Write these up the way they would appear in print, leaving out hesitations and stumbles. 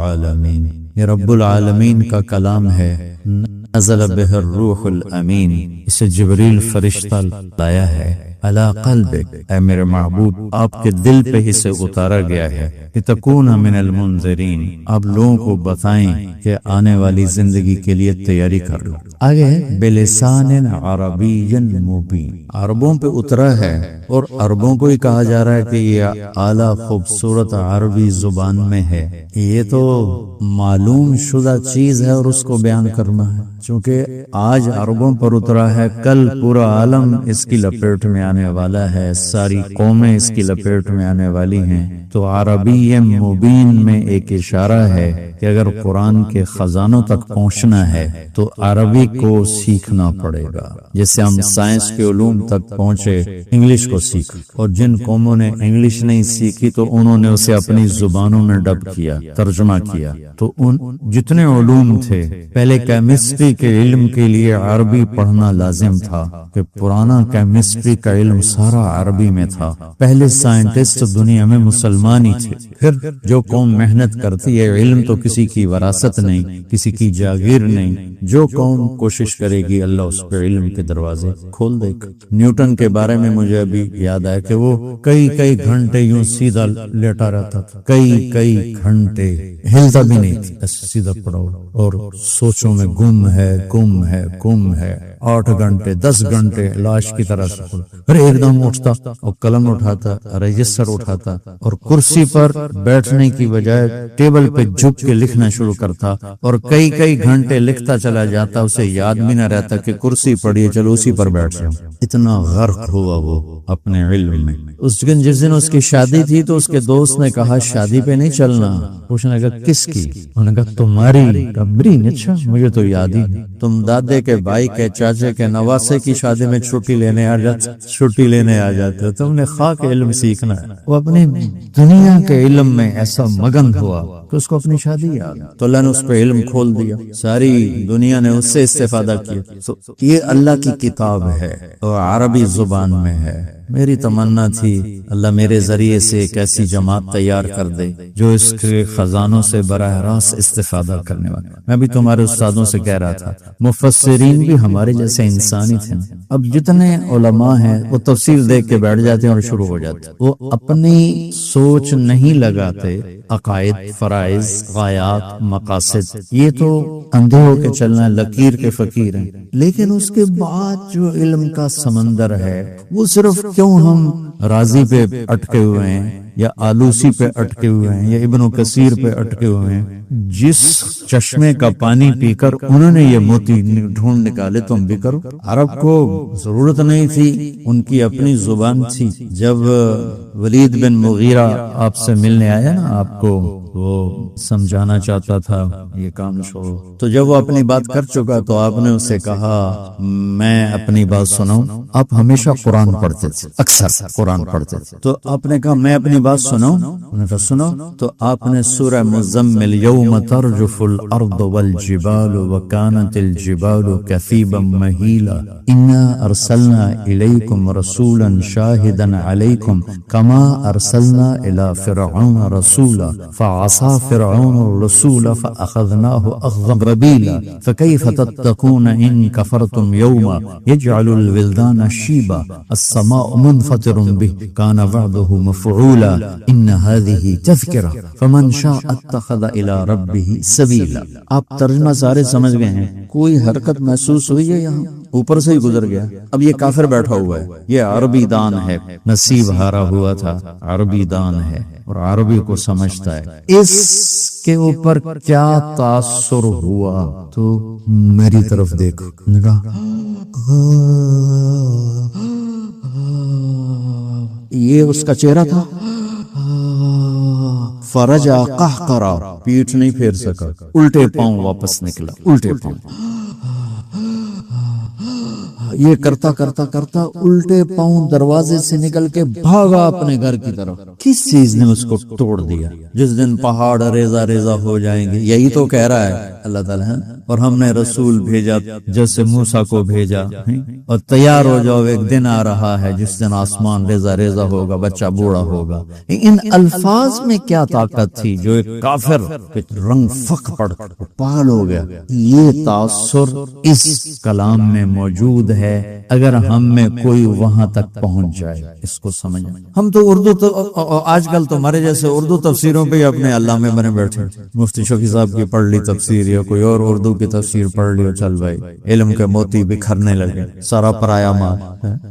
العالمین، یہ رب العالمین کا کلام ہے، نزل بہ الروح الامین، اسے جبریل فرشتہ لایا ہے، علی قلبک، اے میرے محبوب آپ کے دل پہ اسے اتارا گیا ہے، لتکون من المنذرین، آپ لوگوں کو بتائیں کہ آنے والی زندگی کے لیے تیاری کر لو۔ آگے بلسان عربی مبین، عربوں پہ اترا ہے اور عربوں کو ہی کہا جا رہا ہے کہ یہ اعلیٰ خوبصورت عربی زبان میں ہے، یہ تو معلوم شدہ چیز ہے اور اس کو بیان کرنا ہے، چونکہ آج عربوں پر اترا ہے، کل پورا عالم اس کی لپیٹ میں آنے والا ہے، ساری قومیں اس کی لپیٹ میں آنے والی ہیں، تو عربی مبین میں ایک اشارہ ہے کہ اگر قرآن کے خزانوں تک پہنچنا ہے تو عربی کو سیکھنا پڑے گا، جیسے ہم سائنس کے علوم تک پہنچے انگلش کو سیکھ، اور جن قوموں نے انگلش نہیں سیکھی تو انہوں نے اسے اپنی زبانوں میں ڈب کیا، ترجمہ کیا، تو ان جتنے علوم تھے، پہلے کیمسٹری کے علم کے لیے عربی پڑھنا لازم تھا کہ پرانا کیمسٹری کا علم سارا عربی میں تھا، پہلے سائنٹسٹ دنیا میں مسلمان ہی تھے، پھر جو قوم محنت کرتی ہے، علم تو کسی کی وراثت نہیں، کسی کی جاگیر نہیں، جو قوم کوشش کرے گی اللہ اس پہ علم کے دروازے کھول دے گا۔ نیوٹن کے بارے میں مجھے ابھی یاد آیا کہ وہ کئی گھنٹے یوں سیدھا لیٹا رہتا تھا، کئی گھنٹے ہلتا بھی نہیں تھا، سیدھا پڑا اور سوچوں میں گم ہے 8 گھنٹے 10 گھنٹے لاش کی طرح سے، پھر ایک دم اٹھتا اور قلم اٹھاتا، رجسٹر اٹھاتا اور کرسی پر بیٹھنے کی بجائے ٹیبل پہ جھک کے لکھنا شروع کرتا، اور کئی گھنٹے لکھتا چلا جاتا، اسے یاد بھی نہ رہتا کہ کرسی پڑی ہے، چلو اسی پر بیٹھ جاؤں، اتنا غرق ہوا وہ اپنے علم میں۔ جس دن اس کی شادی تھی تو اس کے دوست نے کہا شادی پہ نہیں چلنا، پوچھنے لگا کس کی؟ انہوں نے کہا تمہاری۔ کبری اچھا مجھے تو یاد ہی نہیں، تم دادے کے بھائی کے چاچے کے نواسے کی شادی میں چھٹی لینے آ جاتے، تم نے خاک علم سیکھنا ہے۔ وہ اپنی دنیا کے علم میں ایسا مگن ہوا کہ اس کو اپنی شادی یاد، تو اللہ نے اس پہ علم کھول دیا، ساری دنیا نے اس سے استفادہ کیا۔ یہ اللہ کی کتاب ہے اور عربی زبان میں ہے۔ میری تمنا تھی اللہ میرے ذریعے سے ایک ایسی جماعت تیار کر دے جو اس کے خزانوں سے براہ راست استفادہ کرنے والا۔ میں بھی تمہارے استادوں سے کہہ رہا تھا مفسرین بھی ہمارے جیسے انسانی تھے، اب جتنے علماء ہیں وہ تفسیر دیکھ کے بیٹھ جاتے ہیں اور شروع ہو جاتے ہیں، وہ اپنی سوچ نہیں لگاتے، عقائد، فرائض، غایات، مقاصد، یہ تو اندھے ہو کے چلنا، لکیر کے فقیر ہیں، لیکن اس کے بعد جو علم کا سمندر ہے وہ صرف کیوں ہم رازی پہ اٹکے ہوئے ہیں یا آلوسی پہ اٹکے ہوئے ہیں یا ابن کثیر پہ اٹکے ہوئے ہیں، جس چشمے کا پانی پی کر انہوں نے یہ موتی ڈھونڈ نکالے تم بھی کرو۔ عرب کو ضرورت نہیں تھی، ان کی اپنی زبان تھی۔ جب ولید بن مغیرہ آپ سے ملنے آیا نا، آپ کو وہ سمجھانا چاہتا تھا یہ کام چھوڑو، تو جب وہ اپنی بات کر چکا تو آپ نے اسے کہا میں اپنی بات سناؤں؟ آپ ہمیشہ قرآن پڑھتے تھے، اکثر قرآن پڑھتے تھے، تو آپ نے کہا میں اپنی بات سناؤں؟ انہوں نے کہا سناؤ، تو آپ نے سورہ مزمل یوم ترجف الارض والجبال وکانت الجبال کثیبا مہیلا انا ارسلنا الیکم رسولا شاہدا علیکم کما ارسلنا الی فرعون رسولا فعصى فرعون الرسول فأخذناه أخذا ربيلا فكيف تتقون إن كفرتم يوما يجعل الولدان شيبا السماء منفطر به كان وعده مفعولا إن هذه تذكرة فمن شاء اتخذ إلى ربه سبيلا۔ آپ ترجمہ سارے سمجھ گئے ہیں، کوئی حرکت محسوس ہوئی ہے یہاں؟ اوپر سے ہی گزر گیا۔ اب یہ کافر بیٹھا ہوا ہے، یہ عربی دان ہے، نصیب ہارا ہوا تھا، عربی دان ہے اور عربی کو سمجھتا ہے، اس کے اوپر کیا تاثر ہوا؟ تو میری طرف دیکھو، یہ اس کا چہرہ تھا، فرجع قہقرا، پیٹھ نہیں پھیر سکا، الٹے پاؤں واپس نکلا، الٹے پاؤں، یہ کرتا کرتا کرتا الٹے پاؤں دروازے سے نکل کے بھاگا اپنے گھر کی طرف. کس چیز نے اس کو توڑ دیا؟ جس دن پہاڑ ریزہ ریزہ ہو جائیں گے، یہی تو کہہ رہا ہے اللہ تعالیٰ. اور ہم نے رسول بھیجا جیسے موسیٰ کو بھیجا، اور تیار ہو جاؤ، ایک دن آ رہا ہے جس دن آسمان ریزہ ریزہ ہوگا، بچہ بوڑھا ہوگا. ان الفاظ میں کیا طاقت تھی جو ایک کافر رنگ فق پڑ پاگل ہو گیا. یہ تاثر اس کلام میں موجود ہے. اگر ہم میں کوئی وہاں تک پہنچ جائے، اس کو سمجھ. ہم تو اردو آج کل تو ہمارے جیسے اردو تفسیروں پہ اپنے علامے بنے بیٹھے. مفتی شفیع صاحب کی پڑھ لی تفسیر یا کوئی اور اردو کی تفسیر پڑھ لی، چل بھائی علم کے موتی بکھرنے لگے، سارا پرایا مال.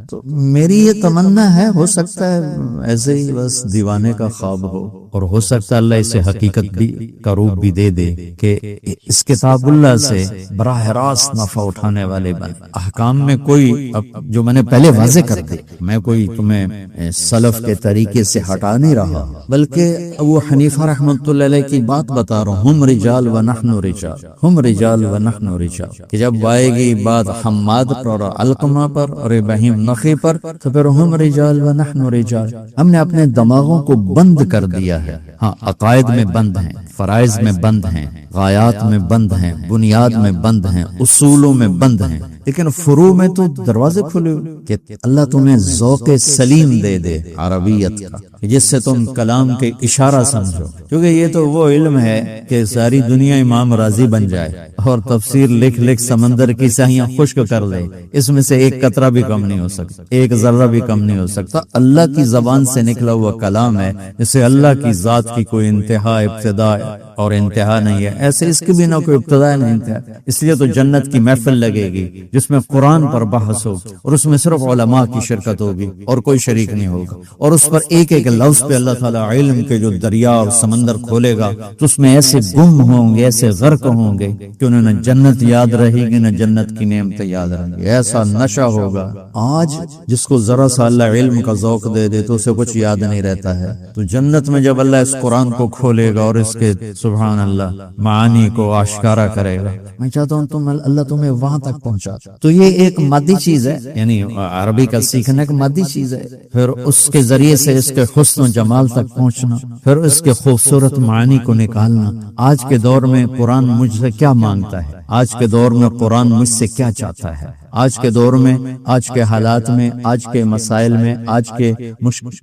تو میری یہ تمنا ہے، ہو سکتا ہے ایسے ہی بس دیوانے کا خواب ہو، اور ہو سکتا ہے اللہ اسے حقیقت بھی کا روپ بھی دے دے کہ اس کتاب اللہ سے براہ راست نفع اٹھانے والے بن. احکام میں کوئی جو میں نے پہلے واضح کر دی، میں کوئی تمہیں سلف کے طریقے سے ہٹا نہیں رہا، بلکہ ابو حنیفہ رحمۃ اللہ علیہ کی بات بتا رہا ہوں. ہم رجال و نحن رجال، ہم رجال و نحن رجال. کہ جب آئے گی بات حماد پر اور علقمہ پر اور ابراہیم نخعی پر، تو پھر ہم رجال و نحن رجال. ہم نے اپنے دماغوں کو بند کر دیا ہے. ہاں، عقائد میں بند ہیں، فرائض میں بند ہیں، غایات میں بند ہیں، بنیاد میں بند ہیں، اصولوں میں بند ہیں، لیکن فروع میں تو دروازے کھلے کہ اللہ تمہیں ذوق سلیم دے دے عربیت کا، جس سے تم کلام کے اشارہ سمجھو. کیونکہ یہ تو وہ علم ہے کہ ساری دنیا امام راضی بن جائے اور تفسیر لکھ لکھ سمندر کی سیاحیاں خشک کر لے، اس میں سے ایک قطرہ بھی کم نہیں ہو سکتا، ایک ذرہ بھی کم نہیں ہو سکتا. اللہ کی زبان سے نکلا ہوا کلام ہے، جسے اللہ کی ذات کی کوئی انتہا ابتدا اور انتہا نہیں ہے، ایسے اس کی بھی نہ کوئی ابتدا نہیں انتہا. اس لیے تو جنت کی محفل لگے گی جس میں قرآن پر بحث ہوگی، اور اس میں صرف علماء کی شرکت ہوگی اور کوئی شریک نہیں ہوگا، اور اس پر ایک ایک لفظ پہ اللہ تعالیٰ علم کے جو دریا اور سمندر کھولے گا تو اس میں ایسے گم ہوں گے، ایسے غرق ہوں گے کہ انہیں نہ جنت یاد رہے گی نہ جنت کی نعمتیں یاد رہیں گی. ایسا نشہ ہوگا. آج جس کو ذرا سا اللہ علم کا ذوق دے دے تو اسے کچھ یاد نہیں رہتا ہے. تو جنت میں جب اللہ اس قرآن کو کھولے گا اور اس کے سبحان اللہ معانی کو آشکارا کرے گا، میں چاہتا ہوں اللہ تمہیں وہاں تک پہنچا. تو یہ ایک مادی چیز ہے، یعنی عربی کا سیکھنا ایک مادی چیز ہے. پھر اس کے ذریعے سے اس کے حسن و جمال تک پہنچنا، پھر اس کے خوبصورت معانی کو نکالنا. آج کے دور میں قرآن مجھ سے کیا مانگتا ہے، آج کے دور میں قرآن مجھ سے کیا چاہتا ہے، آج کے دور میں، آج کے حالات میں، آج کے مسائل میں، آج کے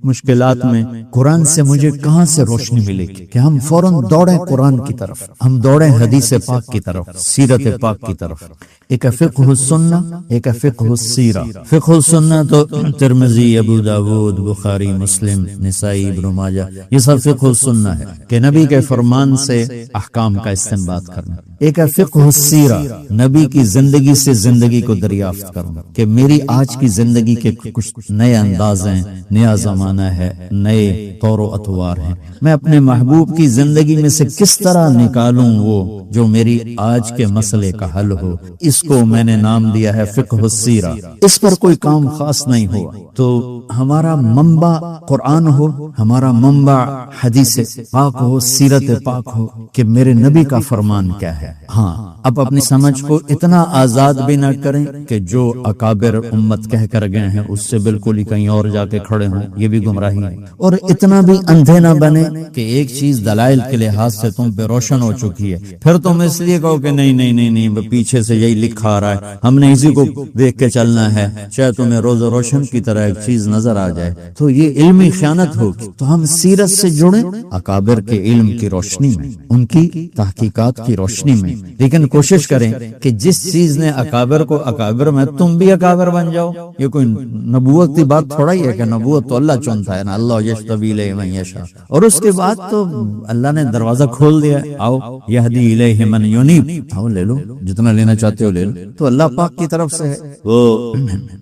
مشکلات میں قرآن سے مجھے کہاں سے روشنی ملے گی کہ ہم فوراً دوڑیں قرآن کی طرف، ہم دوڑیں حدیث پاک کی طرف، سیرت پاک کی طرف. ایک فقہ السنہ، ایک فقہ السیرہ. فقہ السنہ تو ترمذی، ابو داود، بخاری، مسلم، نسائی، ابن ماجہ، یہ سب فقہ السنہ ہے کہ نبی کے فرمان سے احکام کا استنباط کرنا. ایک فقہ السیرہ، نبی کی زندگی سے زندگی کو دریافت کرنا کہ میری آج کی زندگی کے کچھ نئے انداز ہیں، نیا زمانہ ہے، نئے طور و اطوار ہیں. میں اپنے محبوب کی زندگی میں سے کس طرح نکالوں وہ جو میری آج کے مسئلے کا حل ہو. اس کو میں نے نام دیا ہے فقہ السیرہ. اس پر کوئی کام خاص نہیں ہوا تو ہمارا منبع قرآن ہو، ہمارا منبع حدیث پاک ہو، سیرت پاک ہو کہ میرے نبی کا فرمان کیا ہے. ہاں، اب اپنی سمجھ کو اتنا آزاد بھی نہ کریں کہ جو اکابر امت کہہ کر گئے ہیں اس سے بالکل ہی کہیں اور جا کے کھڑے ہوں، یہ بھی گمراہی ہے. اور اتنا بھی اندھے نہ بنے کہ ایک چیز دلائل کے لحاظ سے تم پہ روشن ہو چکی ہے، پھر تم اس لیے کہو کہ نہیں نہیں نہیں نہیں پیچھے سے یہی لکھا آ رہا ہے، ہم نے اسی کو دیکھ کے چلنا ہے، چاہے تمہیں روز روشن کی طرح ایک چیز نظر آ جائے، تو یہ علمی خیانت ہوگی. تو ہم سیرت سے جڑیں اکابر کے علم کی روشنی میں، ان کی تحقیقات کی روشنی میں، لیکن کوشش کریں کہ جس چیز نے اکابر کو اکابر میں تم بھی اکابر بن جاؤ. یہ کوئی نبوت کی بات تھوڑا ہی ہے کہ نبوت تو اللہ چنتا ہے نا، اللہ یجتبی الیہ من یشاء، اور اس کے بعد تو اللہ نے دروازہ کھول دیا، آؤ یہدی الیہ من ینیب، آؤ لے لو جتنا لینا چاہتے ہو لے لو. تو اللہ پاک کی طرف سے ہے. وہ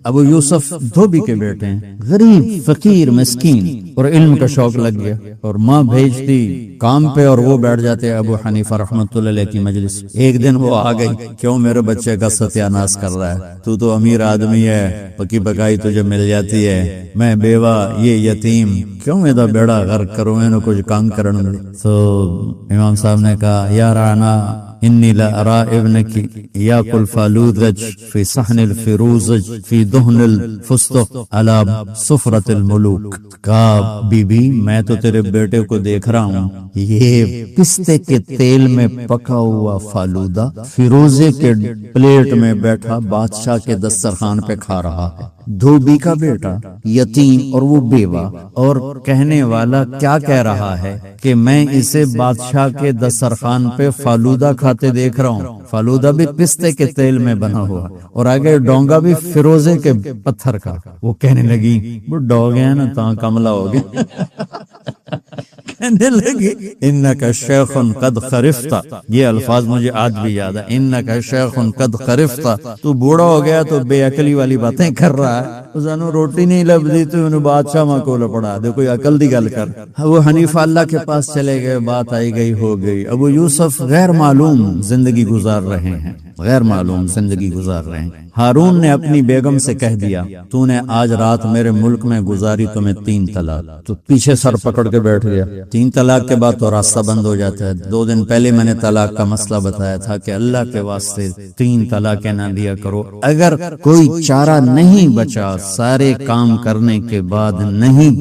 ابو یوسف دھوبی کے بیٹے ہیں، غریب فقیر مسکین، اور علم کا شوق لگ گیا اور ماں بھیجتی کام پہ اور وہ بیٹھ جاتے ابو حنیفہ رحمۃ اللہ علیہ کی مجلس. ایک دن وہ آ گئی، کیوں میرے بچے کا ستیہ ناش کر رہا ہے، تو امیر آدمی ہے، پکی پکائی تجھے مل جاتی ہے، میں بیوہ، یہ یتیم، کیوں میرا بیڑا غرق کروں، میں نے کچھ کام کرنے. تو امام صاحب نے کہا یا رانا انی لارا ابنکی یاکل فالودج فی صحن الفروزج فی دہن الفستق علی سفرت الملوک. کہا بی بی میں تو تیرے بیٹے کو دیکھ رہا ہوں یہ پستے کے تیل میں پکا ہوا فالودہ فیروزے کے پلیٹ میں بیٹھا بادشاہ کے دسترخوان پہ کھا رہا ہے. دھوبی کا بیٹا یتیم اور وہ بیوہ، اور کہنے والا کیا کہہ رہا ہے کہ میں اسے بادشاہ کے دسترخوان پہ فالودہ کھاتے دیکھ رہا ہوں. فالودہ بھی پستے کے تیل میں بنا ہوا اور آگے ڈونگا بھی فیروزے کے پتھر کا. وہ کہنے لگی وہ ڈوگ ہے نا تاں کملا ہو گیا. کہنے لگی انکا شیخ قد خرفت. یہ الفاظ مجھے آج بھی یاد ہے. انکا شیخ قد خرفت، تو بوڑھا ہو گیا تو بے عقلی والی باتیں کر رہا ہے. اسانو روٹی نہیں لبدی تو انہوں بادشاہ ماں کو لپڑا دے. کوئی عقل دی گل کر. ابو حنیفہ اللہ کے پاس چلے گئے، بات آئی گئی ہو گئی. ابو یوسف غیر معلوم زندگی گزار رہے ہیں، غیر معلوم زندگی گزار رہے ہیں. ہارون نے اپنی بیگم سے کہہ دیا تو نے آج رات میرے ملک میں گزاری تو میں 3 طلاق. تو پیچھے سر پکڑ کے بیٹھ گیا. 3 طلاق کے بعد تو راستہ بند ہو جاتا ہے. 2 دن پہلے میں نے طلاق کا مسئلہ بتایا تھا کہ اللہ کے واسطے 3 طلاقیں نہ دیا کرو. اگر کوئی چارہ نہیں بچا، سارے کام کرنے کے بعد نہیں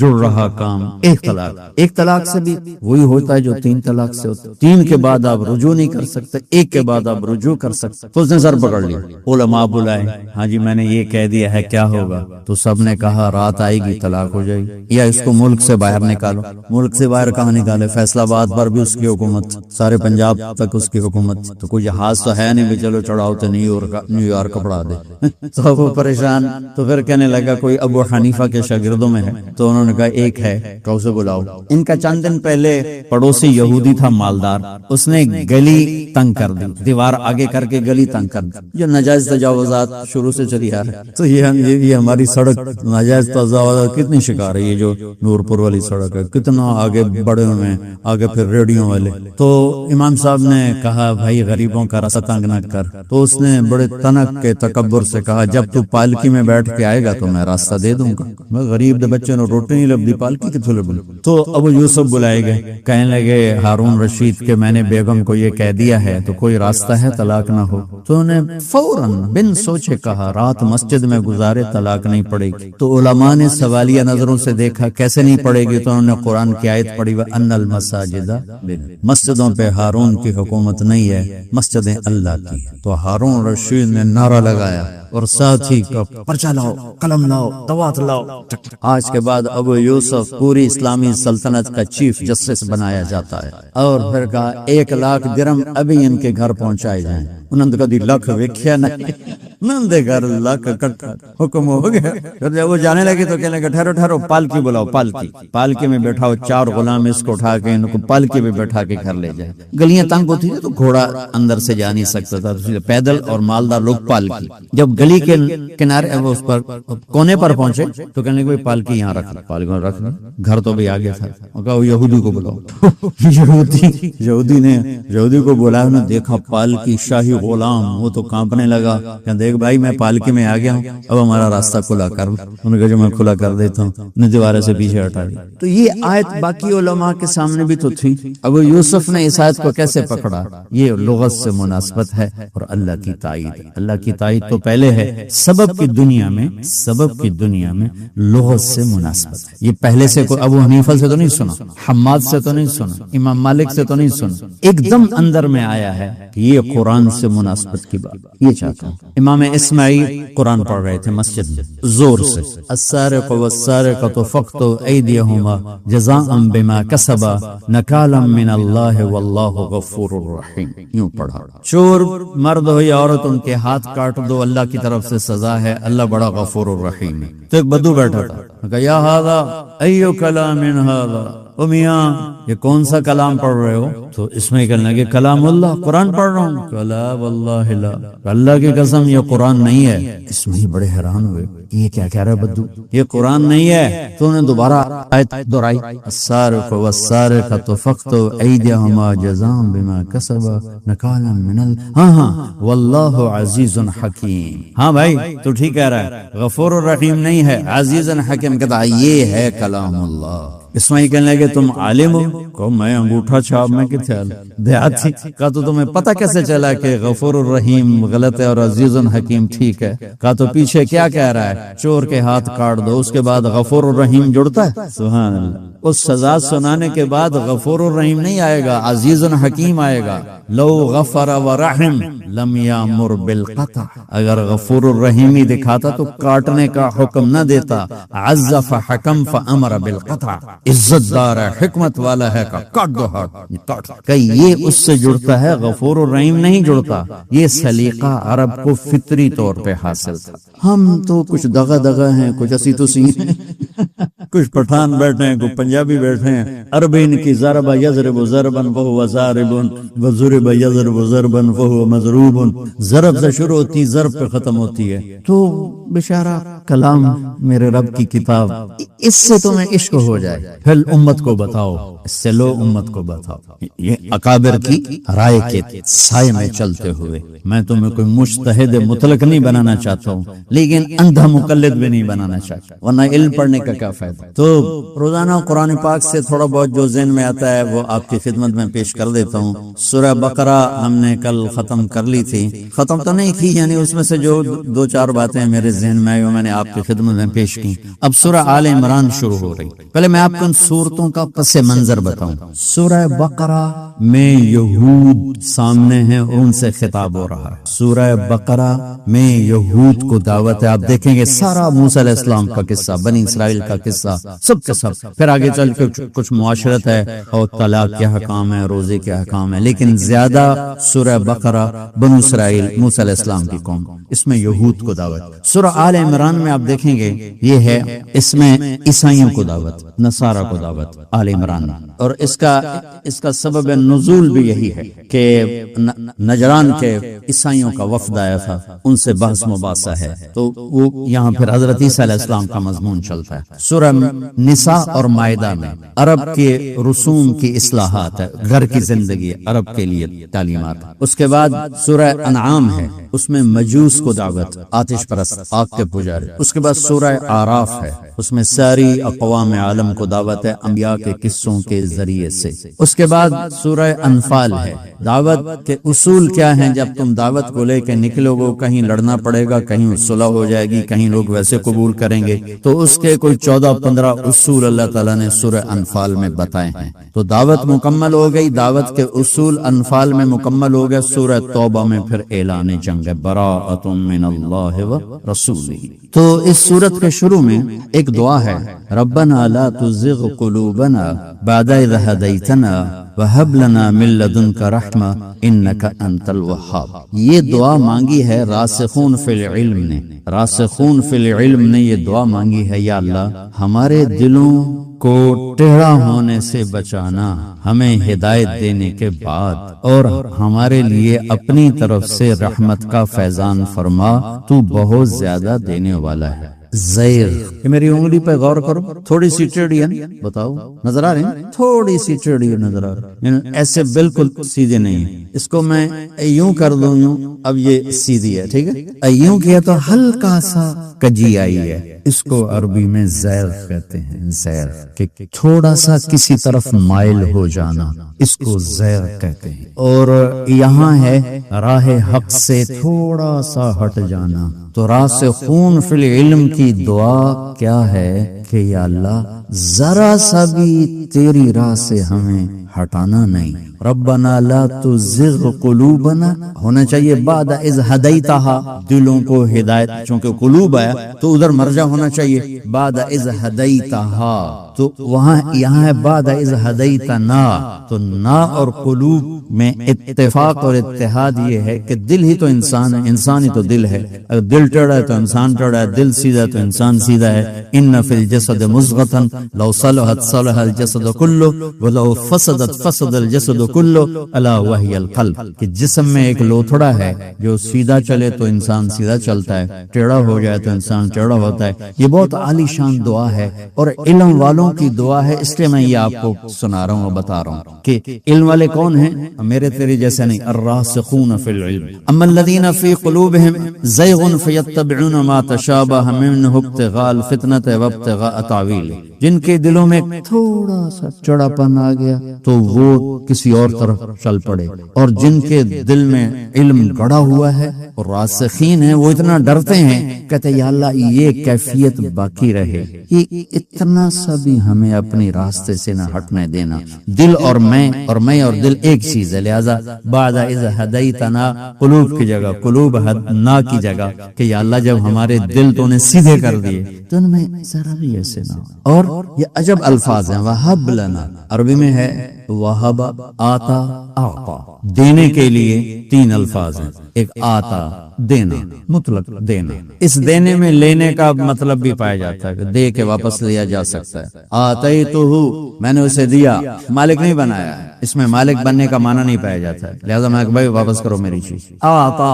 جڑ رہا کام، 1 طلاق. 1 طلاق سے بھی وہی ہوتا ہے جو 3 طلاق سے ہوتا ہے. 3 کے بعد آپ رجوع نہیں کر سکتے، 1 کے بعد آپ رجوع کر سکتے. تو اس نے سر پکڑ لیا. علماء بلائے، ہاں جی میں نے یہ کہہ دیا ہے کیا ہوگا؟ تو سب نے کہا رات آئے گی طلاق ہو جائے گی، یا اس کو ملک سے باہر نکالو. ملک سے باہر کہاں نکالے؟ فیصلہ آباد پر بھی اس کی حکومت، سارے پنجاب تک اس کی حکومت. تو کوئی جہاز تو ہے نہیں بھی چلو چڑھاؤ تو نیو یارک پڑھا دے. تو وہ پریشان. تو پھر کہنے لگا کوئی ابو حنیفہ کے شاگردوں میں ہے؟ تو انہوں نے کہا ایک ہے، کہ اسے بلاؤ. ان کا چند دن پہلے پڑوسی یہودی تھا مالدار، اس نے گلی تنگ کر دی، دیوار آگے کر کے گلی تنگ کر دی. جو ناجائز تجاوزات شروع سے چلی آ رہی. تو یہ ہماری سڑک ناجائز تجاوزات کتنی شکار ہے. یہ جو نور پور والی سڑک ہے کتنا آگے بڑے ہوئے ہیں، آگے پھر ریڈیوں والے. تو امام صاحب نے کہا بھائی غریبوں کا راستہ تنگ نہ کر. تو اس نے بڑے تنک کے تکبر سے کہا جب تو پالکی میں بیٹھ کے آئے گا تو میں راستہ دے دوں گا. میں غریب دے بچے نے روٹی نہیں لبدی، پالکی کتوں لبدی. تو ابو یوسف بلائے گئے. کہنے لگے ہارون رشید کے میں نے بیگم کو یہ کہہ دیا ہے تو کوئی راستہ ہے طلاق نہ ہو؟ تو انہیں فوراً بن سوچے کہا رات مسجد میں گزارے طلاق نہیں پڑے گی. تو علماء نے سوالیہ نظروں سے دیکھا کیسے نہیں پڑے گی. تو انہوں نے قرآن کی آیت پڑھی وَأَنَّ الْمَسَاجِدَ لِلَّهِ. مسجدوں پہ ہارون کی حکومت نہیں ہے، مسجدیں اللہ کی. تو ہارون رشید نے نعرہ لگایا اور ساتھ ہی پرچہ لاؤ، قلم لاؤ، دوات لاؤ. آج کے بعد ابو یوسف پوری اسلامی سلطنت کا چیف جسٹس بنایا جاتا ہے. اور پھر کہا 1 لاکھ درم ابھی ان کے گھر پہنچائے جائیں. انہوں نے کہا لکھ ویکھیا نہیں، نندے گھر لکھ کٹ حکم ہو گیا. جب وہ جانے لگے تو کہنے لگا ٹھہرو ٹھہرو، پالکی بلاؤ. پالکی میں بیٹھاؤ، 4 غلام اس کو اٹھا کے ان کو پالکی میں بیٹھا کے گھر لے جائے. گلیاں تنگ ہوتی تھی تو گھوڑا اندر سے جا نہیں سکتا تھا، پیدل اور مالدار لوگ پالکی. جب گلی کے کنارے اس پر کونے پر پہنچے تو کہنے لگے پالکی یہاں رکھ لیں. پالکی رکھ لیں، گھر تو بھی آگے تھا. کہا یہودی کو بلاؤ. یہودی کو بلایا. انہوں نے دیکھا پالکی، شاہی غلام. وہ تو کانپنے لگا کہ دیکھ بھائی میں پالکی میں آ گیا ہوں، اب ہمارا راستہ کھلا کر. انہوں نے کہا جو میں کھلا کر دیتا ہوں. انہیں دیوارے سے پیچھے ہٹا دیا. تو یہ آیت باقی علماء کے سامنے بھی تو تھی. ابو یوسف نے اس آیت کو کیسے پکڑا؟ یہ لغت سے مناسبت ہے اور اللہ کی تائید. اللہ کی تائید تو پہلے ہے، سبب کی دنیا میں لغت سے مناسبت ہے. یہ پہلے سے کوئی ابو حنیفہ سے تو نہیں سنا، حماد سے تو نہیں سنا، امام مالک سے تو نہیں سنا. ایک دم اندر میں آیا ہے کہ یہ قرآن سے مناسبت کی بات. یہ چاہتا ہوں. امام اسماعیل قرآن پڑھ رہے تھے مسجد میں زور سے. السارق والسارقة فاقطعوا أيديهما جزاء بما كسبا نكالا من الله والله غفور رحيم. یوں پڑھا. چور مرد ہو یا عورت ان کے ہاتھ کاٹ دو، اللہ کی طرف سے سزا ہے، اللہ بڑا غفور الرحیم ہے. تو ایک بدو بیٹھا تھا، کہا یا ھذا ایو کلام ھذا. او میاں یہ کون سا کلام پڑھ رہے ہو؟ تو اس میں کہنے لگے کلام اللہ، قرآن پڑھ رہا ہوں. کلا واللہ لا، اللہ کی قسم یہ قرآن نہیں ہے. اس میں ہی بڑے حیران ہوئے یہ کیا کہہ رہا ہے بدو، یہ قرآن نہیں ہے. تو انہوں نے دوبارہ آیت دہرائی السارق والسارقة فاقطعوا أيديهما جزاء بما كسبا نكالا من ہاں واللہ عزیز حکیم. ہاں بھائی تو ٹھیک کہہ رہا ہے، غفور الرحیم نہیں ہے، عزیز حکیم. کہتا یہ ہے کلام اللہ. اسماعیل کہنے لگے تم عالم ہو؟ کہو میں انگوٹھا چھاپ، میں کتنے دیہاتی؟ کہا تو تمہیں پتہ کیسے چلا کہ غفور الرحیم غلط ہے اور عزیز الحکیم ٹھیک ہے؟ کہا تو پیچھے کیا کہہ رہا ہے؟ چور کے ہاتھ کاٹ دو، اس کے بعد غفور الرحیم جڑتا ہے؟ سبحان اللہ، اس سزا سنانے کے بعد غفور الرحیم نہیں آئے گا، عزیز الحکیم آئے گا۔ لو غفر ورحم لم یامر بالقطع، اگر غفور الرحیم ہی دکھاتا تو کاٹنے کا حکم نہ دیتا۔ عز فحکم فامر بالقطع، عزت دار ہے، حکمت والا ہے، کاٹ دو ہاتھ، کہ یہ اس سے جڑتا ہے، غفور الرحیم نہیں جڑتا۔ یہ سلیقہ عرب کو فطری طور پہ حاصل تھا۔ ہم تو کچھ دغا ہیں، کچھ اسی تسی ہیں، کچھ پٹھان بیٹھے ہیں، کچھ پنجابی بیٹھے ہیں۔ عربین کی ضرب یضرب ضربا فهو ضارب وضرب یضرب ضربا فهو مضروب، ضرب سے شروع ہوتی ضرب پہ ختم ہوتی ہے۔ تو بیچارہ کلام میرے رب کی کتاب، اس سے تمہیں عشق ہو جائے، پھر امت کو بتاؤ، اس سے لو امت کو بتاؤ۔ یہ اکابر کی رائے کے سائے میں چلتے ہوئے میں تمہیں کوئی مجتہد مطلق نہیں بنانا چاہتا ہوں، لیکن اندھا مقلد بھی نہیں بنانا چاہتا، ورنہ علم پڑھنے کا کیا فائدہ۔ تو روزانہ قرآن پاک سے تھوڑا بہت جو ذہن میں آتا ہے وہ آپ کی خدمت میں پیش کر دیتا ہوں۔ سورہ بقرہ ہم نے کل ختم کر لی تھی، ختم تو نہیں کی، یعنی اس میں سے جو دو چار باتیں میرے ذہن میں آئی وہ میں نے آپ کی خدمت میں پیش کی۔ اب سورہ آل عمران شروع ہو رہی، پہلے میں آپ کو ان صورتوں کا پس منظر بتاؤں۔ سورہ بقرہ میں یہود سامنے ہیں، ان سے خطاب ہو رہا ہے۔ سورہ بقرہ میں یہود کو دعوت ہے، آپ دیکھیں گے سارا موسیٰ علیہ السلام کا قصہ، بنی اسرائیل کا قصہ، سب کا سب، پھر آگے چل کے کچھ معاشرت ہے اور طلاق کے حکام ہے، روزے کے حکام ہے، لیکن زیادہ سورہ بقرہ بنی اسرائیل موسیٰ علیہ السلام کی قوم، اس میں یہود کو دعوت۔ سورہ آل عمران میں آپ دیکھیں گے یہ ہے، اس میں عیسائیوں کو دعوت، نصارہ کو دعوت، آل عمران، اور اس کا سبب نزول بھی یہی ہے کہ نجران کے عیسائیوں کا وفد آیا تھا، ان سے بحث مباحثہ ہے، تو وہ یہاں پھر حضرت عیسیٰ علیہ السلام کا مضمون چلتا ہے۔ سورہ نساء اور مائدہ میں عرب کے رسوم کی اصلاحات ہے، گھر کی زندگی عرب کے لیے تعلیمات۔ اس کے بعد سورہ انعام ہے، اس میں مجوس کو دعوت، آتش پرست، آگ کے پجاری۔ اس کے بعد سورہ آراف ہے، اس میں ساری اقوام عالم کو دعوت ہے انبیاء کے قصوں کے ذریعے سے۔ اس کے بعد سورہ انفال ہے، دعوت کے اصول کیا ہیں، جب تم دعوت کو لے کے نکلو گے، کہیں لڑنا پڑے گا، کہیں صلح ہو جائے گی، کہیں لوگ ویسے قبول کریں گے، تو اس کے کوئی 14-15 اصول اللہ تعالیٰ نے سورہ انفال میں بتائے ہیں۔ تو دعوت مکمل ہو گئی، دعوت کے اصول انفال میں مکمل ہو گئے۔ سورہ توبہ میں پھر اعلان جنگ ہے، براءۃ من اللہ و رسولہ۔ تو اس سورت کے شروع میں ایک دعا ہے، ربنا لا تزغ قلوبنا بعد اذ ہدیتنا وہب لنا من لدنک رحمہ انک انت الوہاب۔ یہ دعا مانگی ہے راسخون فی العلم نے، راسخون فی العلم نے یہ دعا مانگی ہے، یا اللہ ہمارے دلوں کو ٹیڑھا ہونے سے بچانا ہمیں ہدایت دینے کے بعد، اور ہمارے لیے اپنی طرف سے رحمت کا فیضان فرما، تو بہت زیادہ دینے والا ہے۔ زیر، کہ میری انگلی پہ غور کرو، تھوڑی سی ٹیڑھی ہے، بتاؤ نظر آ رہی ہے؟ تھوڑی سی ٹیڑھی نظر آ رہی ہے، ایسے بالکل سیدھے نہیں ہے۔ اس کو میں یوں کر دوں، یوں، اب یہ سیدھی ہے، ٹھیک ہے، یوں کیا تو ہلکا سا کجی آئی ہے، اس کو عربی میں زیر کہتے ہیں، زیر، کہ تھوڑا سا کسی طرف مائل ہو جانا، اس کو زیر کہتے ہیں۔ اور یہاں ہے راہ حق سے تھوڑا سا ہٹ جانا، تو راسخون فی العلم کی دعا کیا ہے کہ یا اللہ ذرا سا بھی تیری راہ سے ہمیں ہٹانا نہیں۔ ربنا لا تزغ قلوبنا ہونا چاہیے بعد اذ ہدیتہا، دلوں کو ہدایت، چونکہ قلوب آیا تو ادھر مرجع ہونا چاہیے بعد اذ ہدیتہا، تو وہاں یہاں ہے بعد اذ ہدیتنا، تو نا اور قلوب میں اتفاق اور اتحاد یہ ہے کہ دل ہی تو انسان ہے، انسان ہی تو دل ہے، اگر دل ٹیڑھا ہے تو انسان ٹیڑھا ہے، دل سیدھا ہے تو انسان سیدھا ہے۔ ان فی الجسد مضغۃ لو صلحت صلح الجسد کلہ ولو فسدت فسد الجسد کلہ الا وہی القلب، کہ جسم میں ایک لوتھڑا ہے، جو سیدھا چلے تو انسان سیدھا چلتا ہے، ٹیڑھا ہو جائے تو انسان ٹیڑھا ہوتا ہے۔ یہ بہت عالی شان دعا ہے اور علم والوں کی دعا ہے، اس لیے میں یہ آپ کو سنا رہا ہوں اور بتا رہا ہوں کہ علم والے کون ہیں، میرے تیرے جیسے نہیں، الراسخون فی العلم۔ اما الذین فی قلوبہم زیغ فیتبعون ما تشابہ منہ ابتغاء الفتنۃ وابتغاء تاویلہ، جن کے دلوں میں تھوڑا سا چڑاپن آ گیا تو وہ کسی اور طرف چل پڑے، اور جن کے دل میں علم گڑا ہوا ہے اور راسخین ہیں وہ اتنا ڈرتے ہیں، کہتے یا اللہ یہ کیفیت باقی رہے، یہ اتنا سا بھی ہمیں اپنی راستے سے نہ ہٹنے دینا۔ دل اور میں اور دل ایک چیز ہے، لہذا بعد اذ ہدیتنا، قلوب کی جگہ قلوب نا کی جگہ کہ یا اللہ جب ہمارے دل تو نے سیدھے کر دیے تو ان میں ذرا بھی ایسے نہ ہو۔ اور یہ عجب الفاظ ہیں، وہب لنا، عربی میں ہے وہب، آتا، اعطا، دینے کے لیے تین الفاظ ہیں، ایک آتا دینا، مطلق دینا، اس دینے میں لینے کا مطلب بھی پایا جاتا ہے کہ دے کے واپس لیا جا سکتا ہے۔ آتیتہ، میں نے اسے دیا، مالک نہیں بنایا، اس میں مالک بننے کا معنی نہیں پایا جاتا ہے، لہذا میں کہ بھائی واپس کرو میری چیز۔ آتا،